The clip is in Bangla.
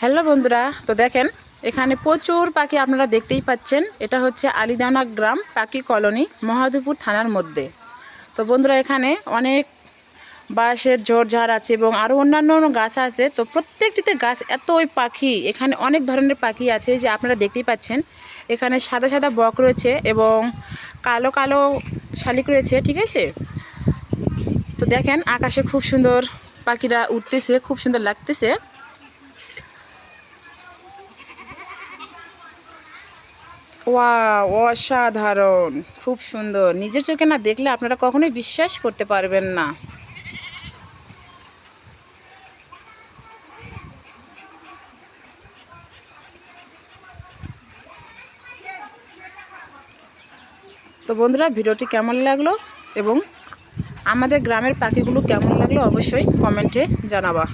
হ্যালো বন্ধুরা, তো দেখেন এখানে প্রচুর পাখি আপনারা দেখতেই পাচ্ছেন। এটা হচ্ছে আলিদানা গ্রাম পাখি কলোনি, মহাদেবপুর থানার মধ্যে। তো বন্ধুরা, এখানে অনেক বাঁশের ঝোড়ঝাড় আছে এবং আরও অন্যান্য গাছ আছে। তো প্রত্যেকটিতে গাছ এতই পাখি, এখানে অনেক ধরনের পাখি আছে যে আপনারা দেখতেই পাচ্ছেন। এখানে সাদা সাদা বক রয়েছে এবং কালো কালো শালিক রয়েছে, ঠিক আছে। তো দেখেন আকাশে খুব সুন্দর পাখিরা উঠতেছে, খুব সুন্দর লাগতেছে। ওয়াও, অসাধারণ, খুব সুন্দর। নিজের চোখে না দেখলে আপনারা কখনোই বিশ্বাস করতে পারবেন না। তো বন্ধুরা, ভিডিওটি কেমন লাগলো এবং আমাদের গ্রামের পাখিগুলো কেমন লাগলো অবশ্যই কমেন্টে জানাবা।